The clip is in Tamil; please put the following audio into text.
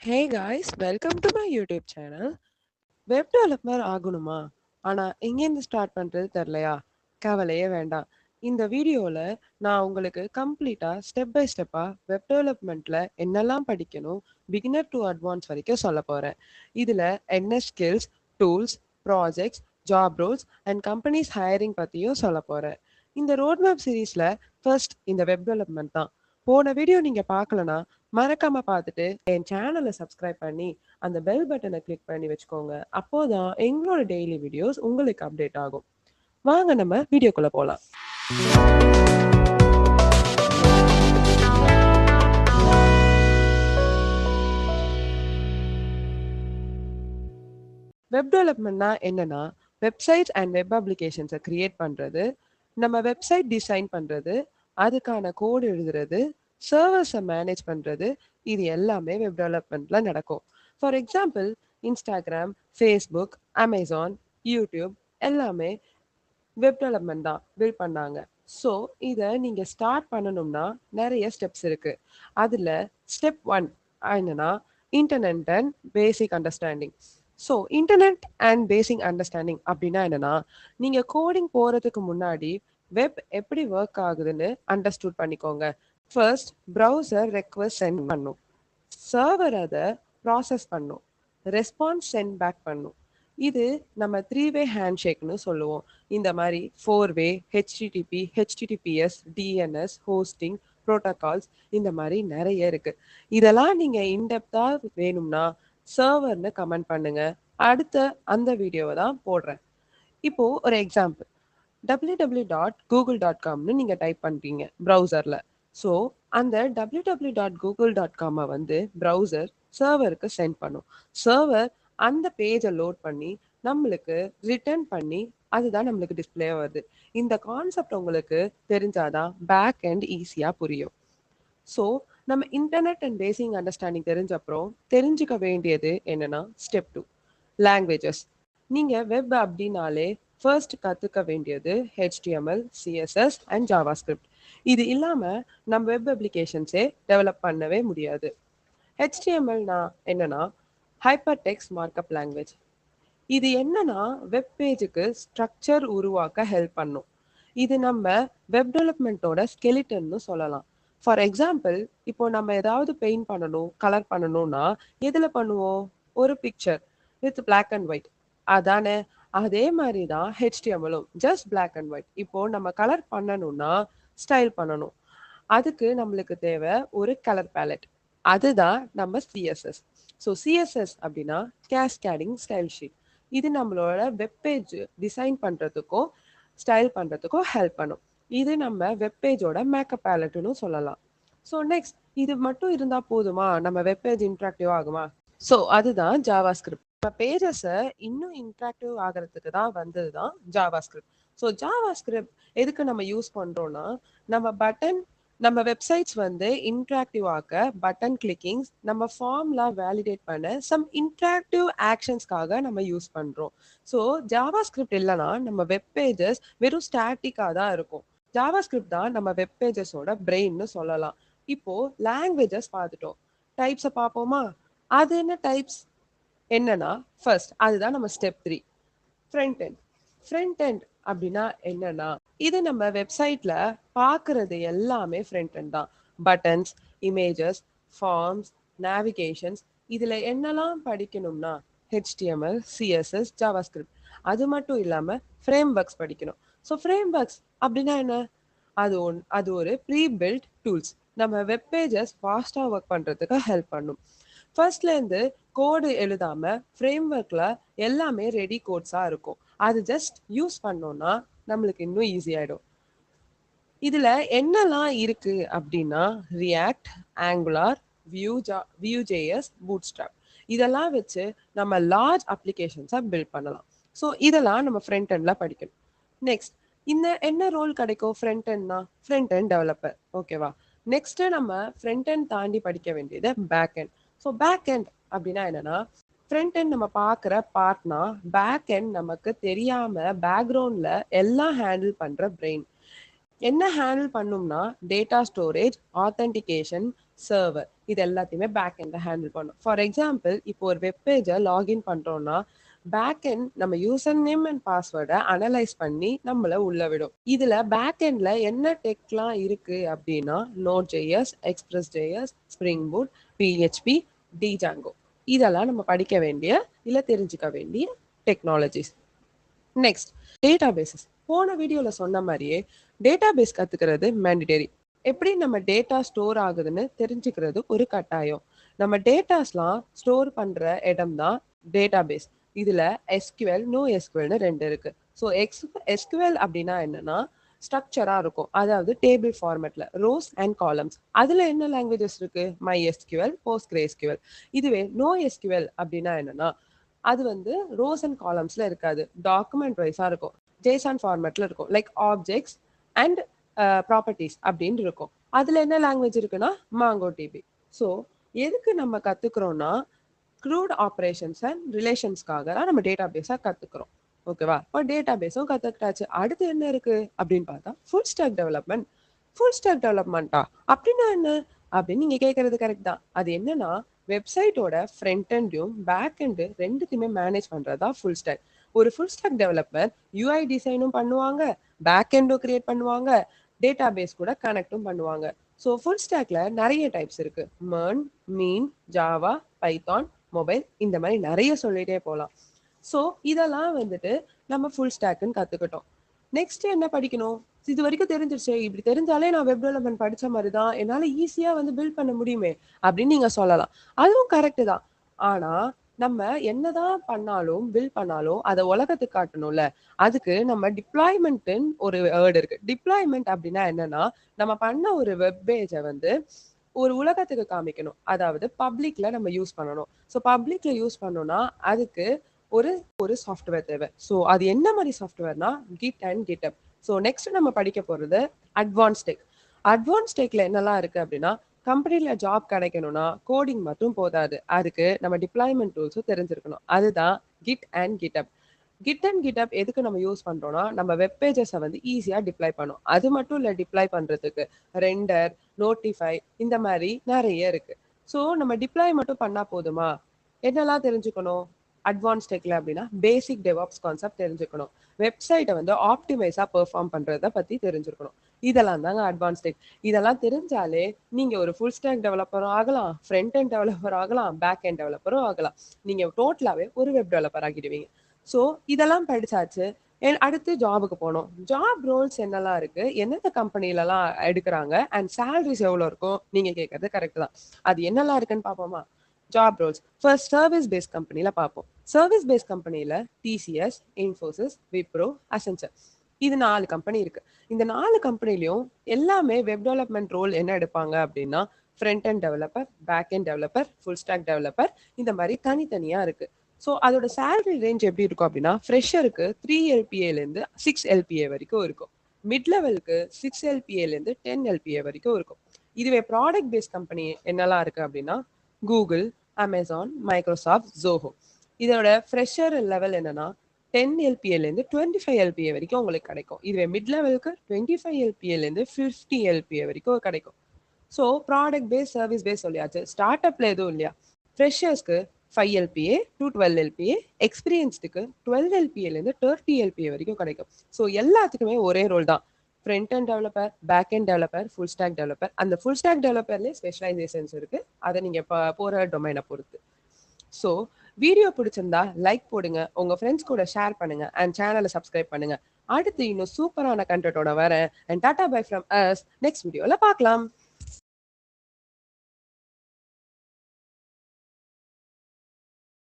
Hey guys, welcome to my YouTube channel. Web developer ஆகணுமா? ஆனா எங்கேருந்து ஸ்டார்ட் பண்றது தெரியலையா? கவலையே வேண்டாம். இந்த வீடியோல நான் உங்களுக்கு கம்ப்ளீட்டா ஸ்டெப் பை ஸ்டெப்பா வெப் டெவலப்மெண்ட்ல என்னெல்லாம் படிக்கணும், பிகினர் டு அட்வான்ஸ் வரைக்கும் சொல்ல போறேன். இதுல என்ன skills, tools, projects, job roles and companies hiring பத்தியும் சொல்ல போறேன். இந்த ரோட் மேப் சீரீஸ்ல ஃபர்ஸ்ட் இந்த வெப் டெவலப்மெண்ட் தான். போன வீடியோ நீங்க பார்க்கலனா மறக்காம பார்த்துட்டு என் சேனலை சப்ஸ்கிரைப் பண்ணி அந்த பெல் பட்டனை கிளிக் பண்ணி வச்சுக்கோங்க. அப்போதான் எங்களோட டெய்லி வீடியோஸ் உங்களுக்கு அப்டேட் ஆகும். வாங்க நம்ம வீடியோக்குள்ள போலாம். வெப் டெவலப்மெண்ட்னா என்னன்னா, வெப்சைட்ஸ் அண்ட் வெப் அப்ளிகேஷன்ஸை கிரியேட் பண்றது, நம்ம வெப்சைட் டிசைன் பண்றது, அதுக்கான கோட் எழுதுறது, சர்வர்ஸை மேனேஜ் பண்றது, இது எல்லாமே வெப் டெவலப்மெண்ட்ல நடக்கும். For example, Instagram, Facebook, Amazon, YouTube எல்லாமே வெப் டெவலப்மெண்ட் தான் பில்ட் பண்ணாங்க. ஸோ இதை நீங்கள் ஸ்டார்ட் பண்ணணும்னா நிறைய ஸ்டெப்ஸ் இருக்கு. அதில் ஸ்டெப் ஒன் என்னன்னா internet and basic understanding. So internet and basic understanding அப்படின்னா என்னன்னா, நீங்கள் கோடிங் போகிறதுக்கு முன்னாடி வெப் எப்படி ஒர்க் ஆகுதுன்னு அண்டர்ஸ்டூட் பண்ணிக்கோங்க. ஃபர்ஸ்ட் ப்ரௌசர் ரெக்வஸ்ட் சென்ட் பண்ணும், சர்வர் அதை ப்ராசஸ் பண்ணும், ரெஸ்பான்ஸ் சென்ட் பேக் பண்ணும். இது நம்ம 3-வே ஹேண்ட்ஷேக்னு சொல்லுவோம். இந்த மாதிரி 4-வே, HTTP, HTTPS, DNS, hosting, protocols, இந்த மாதிரி நிறைய இருக்கு. இதெல்லாம் நீங்க இன்டெப்தா வேணும்னா சர்வர்னு கமெண்ட் பண்ணுங்க. அடுத்த அந்த வீடியோவை தான் போடுறேன். இப்போ ஒரு எக்ஸாம்பிள், www.google.comனு நீங்க டைப் பண்றீங்க ப்ரௌசர்ல. ஸோ அந்த www.google.com வந்து ப்ரௌசர் சர்வருக்கு சென்ட் பண்ணும். சர்வர் அந்த பேஜை லோட் பண்ணி நம்மளுக்கு ரிட்டர்ன் பண்ணி அதுதான் நம்மளுக்கு டிஸ்பிளே வருது. இந்த கான்செப்ட் உங்களுக்கு தெரிஞ்சாதான் பேக் அண்ட் ஈஸியா புரியும். ஸோ நம்ம இன்டர்நெட் அண்ட் பேசிக் அண்டர்ஸ்டாண்டிங் தெரிஞ்ச அப்புறம் தெரிஞ்சுக்க வேண்டியது என்னன்னா ஸ்டெப் டூ, லாங்குவேஜஸ். நீங்க வெப் அப்படின்னாலே ஃபர்ஸ்ட் கத்துக்க வேண்டியது ஹெச்டிஎம்எல், சிஎஸ்எஸ் அண்ட் ஜாவாஸ்கிரிப்ட். இது இல்லாம நம்ம வெப் அப்ளிகேஷன்ஸே டெவலப் பண்ணவே முடியாது. ஹெச்டிஎம்எல்னா என்னன்னா ஹைப்பர் டெக்ஸ்ட் மார்க்அப் லாங்குவேஜ். இது என்னன்னா வெப் பேஜுக்கு ஸ்ட்ரக்சர் உருவாக்க ஹெல்ப் பண்ணும். இது நம்ம வெப் டெவலப்மெண்ட்டோட ஸ்கெலிட்டன்னு சொல்லலாம். ஃபார் எக்ஸாம்பிள், இப்போ நம்ம ஏதாவது பெயிண்ட் பண்ணணும், கலர் பண்ணணும்னா எதுல பண்ணுவோம்? ஒரு picture with black and white அதானே. அதே மாதிரி தான் ஹெச்டிஎம்எலும், ஜஸ்ட் பிளாக் அண்ட் ஒயிட். இப்போ நம்ம கலர் பண்ணணும்னா ஸ்டைல் பண்ணணும், அதுக்கு நம்மளுக்கு தேவை ஒரு கலர் பேலட். அதுதான் நம்ம சிஎஸ்எஸ். ஸோ சிஎஸ்எஸ் அப்படின்னா கேஸ்கேடிங் ஸ்டைல் ஷீட். இது நம்மளோட வெப்பேஜ் டிசைன் பண்றதுக்கும் ஸ்டைல் பண்றதுக்கும் ஹெல்ப் பண்ணும். இது நம்ம வெப்பேஜோட மேக்கப் பேலட்னு சொல்லலாம். ஸோ நெக்ஸ்ட், இது மட்டும் இருந்தா போதுமா? நம்ம வெப்பேஜ் இன்ட்ராக்டிவ் ஆகுமா? ஸோ அதுதான் ஜாவா ஸ்கிரிப்ட். நம்ம பேஜஸை இன்னும் இன்ட்ராக்டிவ் ஆகிறதுக்கு தான் வந்தது தான் Java script. So Java script எதுக்கு நம்ம யூஸ் பண்றோம்னா, நம்ம பட்டன் நம்ம வெப்சைட்ஸ் வந்து இன்ட்ராக்டிவ் ஆக்க பட்டன் கிளிக்கிங்ஸ், நம்ம ஃபார்ம்லாம் வேலிடேட் பண்ண சம் இன்ட்ராக்டிவ் ஆக்ஷன்ஸ்க்காக நம்ம யூஸ் பண்றோம். ஸோ ஜாவா ஸ்கிரிப்ட் இல்லைன்னா நம்ம வெப் பேஜஸ் வெறும் ஸ்டாட்டிக்காக தான் இருக்கும். ஜாவா ஸ்கிரிப்ட் தான் நம்ம வெப் பேஜஸோட பிரெயின்னு சொல்லலாம். இப்போ லாங்குவேஜஸ் பார்த்துட்டோம், டைப்ஸை பார்ப்போமா? அது என்ன டைப்ஸ் என்னன்னா, ஃபர்ஸ்ட் அதுதான் நம்ம step three, front end. Front end அப்படின்னா என்னன்னா, இது நம்ம வெப்சைட்ல பார்க்கறது எல்லாமே ஃப்ரண்ட் எண்ட் தான். பட்டன்ஸ், இமேஜஸ், ஃபார்ம்ஸ், நேவிகேஷன்ஸ், இதுல என்னெல்லாம் படிக்கணும்னா ஹெச்டிஎம்எல், சிஎஸ்எஸ், ஜாவாஸ்கிரிப்ட். அது மட்டும் இல்லாம ஃப்ரேம் ஒர்க்ஸ் படிக்கணும். ஸோ ஃப்ரேம் ஒர்க்ஸ் அப்படின்னா என்ன? அது ஒரு ப்ரீ பில்ட் டூல்ஸ், நம்ம வெப் பேஜஸ் ஃபாஸ்டா ஒர்க் பண்றதுக்கு ஹெல்ப் பண்ணும். ஃபர்ஸ்ட்ல இருந்து கோடு எழுதாம ஃப்ரேம் ஒர்க்ல எல்லாமே ரெடி கோட்ஸா இருக்கும். அது ஜஸ்ட் யூஸ் பண்ணோம்னா நம்மளுக்கு இன்னும் ஈஸி ஆயிடும். இதுல என்னெல்லாம் இருக்கு அப்படின்னா ரியாக்ட், ஆங்குலார், வியூ.js, பூட்ஸ்ட்ராப். இதெல்லாம் வச்சு நம்ம லார்ஜ் அப்ளிகேஷன்ஸை பில்ட் பண்ணலாம். ஸோ இதெல்லாம் நம்ம ஃப்ரண்ட் எண்ட்ல படிக்கணும். நெக்ஸ்ட், இந்த என்ன ரோல் கிடைக்கும் ஃப்ரண்ட் எண்ட்னா? Front end developer. ஓகேவா? நெக்ஸ்ட் நம்ம ஃப்ரண்ட் எண்ட் தாண்டி படிக்க வேண்டியது back end. So back end அப்படின்னா என்னன்னா, ஃப்ரண்ட் எண்ட் நம்ம பார்க்குற பார்ட்னா, பேக் எண்ட் நமக்கு தெரியாம பேக்ரவுண்ட்ல எல்லாம் ஹேண்டில் பண்ற பிரெயின். என்ன ஹேண்டில் பண்ணும்னா டேட்டா ஸ்டோரேஜ், ஆத்தென்டிகேஷன், சர்வர். இது எல்லாத்தையுமே பேக் எண்ட்ல ஹேண்டில் பண்ணும். ஃபார் எக்ஸாம்பிள், இப்போ ஒரு வெப் பேஜை லாகின் பண்றோம்னா பேக் எண்ட் நம்ம யூசர் நேம் அண்ட் பாஸ்வேர்டை அனலைஸ் பண்ணி நம்மள உள்ள விடும். இதுல பேக் எண்ட்ல என்ன டெக்லாம் இருக்கு அப்படின்னா Node JS, Express JS, Spring Boot, PHP, Django. இதெல்லாம் நம்ம படிக்க வேண்டிய இல்ல தெரிஞ்சுக்க வேண்டிய டெக்னாலஜிஸ். Next, databases. போன வீடியோல சொன்ன மாதிரியே டேட்டாபேஸ் கத்துக்கிறது மேண்டிட்டரி. எப்படி நம்ம டேட்டா ஸ்டோர் ஆகுதுன்னு தெரிஞ்சுக்கிறது ஒரு கட்டாயம். நம்ம டேட்டாஸ்லாம் ஸ்டோர் பண்ற இடம் தான் டேட்டாபேஸ். இதுல எஸ்கியூஎல், நோ எஸ்கியூஎல்னு ரெண்டு இருக்கு. ஸோ எஸ்கியூஎல் அப்படின்னா என்னன்னா ஸ்ட்ரக்சரா இருக்கும், அதாவது டேபிள் ஃபார்மேட்ல ரோஸ் அண்ட் காலம்ஸ். அதுல என்ன லாங்குவேஜஸ் இருக்கு? MySQL, PostgreSQL. இதுவே நோ எஸ்கியூஎல் அப்படின்னா என்னன்னா அது வந்து ரோஸ் அண்ட் காலம்ஸ்ல இருக்காது, டாக்குமெண்ட் வைஸா இருக்கும், ஜேசான் ஃபார்மேட்ல இருக்கும். லைக் ஆப்ஜெக்ட்ஸ் அண்ட் ப்ராப்பர்ட்டிஸ் அப்படின்னு இருக்கும். அதுல என்ன லாங்குவேஜ் இருக்குன்னா மாங்கோ டிபி. ஸோ எதுக்கு நம்ம கத்துக்கிறோம்னா க்ரூட் ஆப்ரேஷன்ஸ் அண்ட் ரிலேஷன்ஸ்க்காக தான் நம்ம டேட்டா பேஸா கத்துக்கிறோம். ஓகேவா? இப்போ டேட்டா பேஸும் கத்துக்கிட்டாச்சு. அடுத்து என்ன இருக்கு அப்படின்னு பார்த்தா full stack development. Full stack டெவலப்மெண்ட்டா அப்படின்னா என்ன அப்படின்னு நீங்க கேட்கறது கரெக்ட் தான். அது என்னன்னா வெப்சைட்டோட ஃப்ரண்ட் எண்டையும் பேக் எண்டு ரெண்டுத்தையுமே மேனேஜ் பண்றதா ஃபுல் ஸ்டாக். ஒரு ஃபுல் ஸ்டாக் டெவலப்பர் யூஐ டிசைனும் பண்ணுவாங்க, பேக் எண்டும் கிரியேட் பண்ணுவாங்க, டேட்டா பேஸ் கூட கனெக்டும் பண்ணுவாங்க. ஸோ ஃபுல் ஸ்டாக்ல நிறைய டைப்ஸ் இருக்கு. மெர்ன், மீன், ஜாவா, பைத்தான், மொபைல், இந்த மாதிரி நிறைய சொல்லிட்டே போகலாம். ஸோ இதெல்லாம் வந்துட்டு நம்ம ஃபுல் ஸ்டாக்குன்னு கத்துக்கிட்டோம். நெக்ஸ்ட் என்ன படிக்கணும்? இது வரைக்கும் தெரிஞ்சிருச்சு, இப்படி தெரிஞ்சாலே நான் வெப் டெவலப்மெண்ட் படிச்ச மாதிரி தான், என்னால ஈஸியா வந்து பில்ட் பண்ண முடியுமே அப்படின்னு நீங்க சொல்லலாம். அதுவும் கரெக்ட் தான். ஆனா நம்ம என்னதான் பண்ணாலும் பில்ட் பண்ணாலும் அதை உலகத்துக்கு காட்டணும்ல. அதுக்கு நம்ம டிப்ளாய்மெண்ட்னு ஒரு வேர்டு இருக்கு. டிப்ளாய்மெண்ட் அப்படின்னா என்னன்னா நம்ம பண்ண ஒரு வெப் பேஜை வந்து ஒரு உலகத்துக்கு காமிக்கணும், அதாவது பப்ளிக்ல நம்ம யூஸ் பண்ணணும். ஸோ பப்ளிக்ல யூஸ் பண்ணோம்னா அதுக்கு ஒரு ஒரு சாஃப்ட்வேர் தேவை. ஸோ அது என்ன மாதிரி சாஃப்ட்வேர்னா git and GitHub. So next நம்ம படிக்க போறது அட்வான்ஸ் டெக். அட்வான்ஸ் டெக்ல என்னெல்லாம் இருக்கு அப்படின்னா கம்பெனில ஜாப் கிடைக்கணும்னா கோடிங் மட்டும் போதாது, அதுக்கு நம்ம டிப்ளாய்மெண்ட் டூல்ஸும் தெரிஞ்சிருக்கணும். அதுதான் git and GitHub. Git and GitHub எதுக்கு நம்ம யூஸ் பண்றோம்னா நம்ம வெப் பேஜஸை வந்து ஈஸியா டிப்ளாய் பண்ணும். அது மட்டும் இல்ல, டிப்ளாய் பண்றதுக்கு ரெண்டர், நோட்டிஃபை, இந்த மாதிரி நிறைய இருக்கு. ஸோ நம்ம டிப்ளாய் மட்டும் பண்ணா போதுமா? என்னெல்லாம் தெரிஞ்சுக்கணும் அட்வான்ஸ் டெக்ல அப்படின்னா பேசிக் டெவாப்ஸ் கான்செப்ட் தெரிஞ்சுக்கணும், வெப்சைட்டை வந்து ஆப்டிமைஸா பெர்ஃபார்ம் பண்றத பத்தி தெரிஞ்சிருக்கணும். இதெல்லாம் தாங்க அட்வான்ஸ் டெக். இதெல்லாம் தெரிஞ்சாலே நீங்க ஒரு ஃபுல் ஸ்டாக் டெவலப்பரும் ஆகலாம், ஃப்ரண்ட் எண்ட் டெவலப்பர் ஆகலாம், பேக் எண்ட் டெவலப்பரும் ஆகலாம். நீங்க டோட்டலாவே ஒரு வெப் டெவலப்பர் ஆகிடுவீங்க. ஸோ இதெல்லாம் படிச்சாச்சு. அடுத்து ஜாபுக்கு போகணும். ஜாப் ரோல்ஸ் என்னெல்லாம் இருக்கு, எந்தெந்த கம்பெனிலலாம் எடுக்கிறாங்க, அண்ட் சேலரிஸ் எவ்வளோ இருக்கும் நீங்க கேட்கறது கரெக்ட் தான். அது என்னெல்லாம் இருக்குன்னு பார்ப்போமா? Job roles first service base கம்பெனில பார்ப்போம். சர்வீஸ் பேஸ் கம்பெனில டிசிஎஸ், இன்ஃபோசிஸ், விப்ரோ, அசென்சர், இது 4 கம்பெனி இருக்கு. இந்த 4 கம்பெனிலையும் எல்லாமே வெப் டெவலப்மெண்ட் ரோல் என்ன எடுப்பாங்க அப்படின்னா front end developer, back end developer, full stack developer, இந்த மாதிரி தனித்தனியா இருக்கு. ஸோ அதோட சேலரி ரேஞ்ச் எப்படி இருக்கும் அப்படின்னா ஃப்ரெஷருக்கு 3 LPAலேருந்து 6 LPA வரைக்கும் இருக்கும். மிட் லெவலுக்கு 6 LPAலேருந்து 10 LPA வரைக்கும் இருக்கும். இதுவே ப்ராடக்ட் பேஸ் கம்பெனி என்னெல்லாம் இருக்கு அப்படின்னா கூகுள், அமேசான், மைக்ரோசாஃப்ட், ஜோஹோ. இதோட ஃப்ரெஷர் லெவல் என்னன்னா 10 LPAலேருந்து 25 LPA வரைக்கும் உங்களுக்கு கிடைக்கும். இதுவே மிட் லெவலுக்கு 25 LPAலேருந்து 50 LPA வரைக்கும் கிடைக்கும். So product base, service base சொல்லியாச்சு. ஸ்டார்ட் அப்ல எதுவும் இல்லையா? ஃப்ரெஷர்ஸ்க்கு 5 LPA to 12 LPA, எக்ஸ்பீரியன்ஸ்டுக்கு 12 LPAலேருந்து 30 LPA வரைக்கும் கிடைக்கும். ஸோ எல்லாத்துக்குமே ஒரே ரோல் தான். Front end developer, back end developer, full stack developer. அந்த ஃபுல் ஸ்டாக் டெவலப்பர்லேயே ஸ்பெஷலைசேஷன்ஸ் இருக்கு, அதை நீங்க போற டொமைனை பொறுத்து. ஸோ வீடியோ பிடிச்சிருந்தா லைக் போடுங்க, உங்க ஃப்ரெண்ட்ஸ் கூட ஷேர் பண்ணுங்க, அண்ட் சேனலை சப்ஸ்கிரைப் பண்ணுங்க. அடுத்து இன்னும் சூப்பரான கண்டென்ட்டோட வரேன். And tata bye from us. Next வீடியோல பார்க்கலாம்.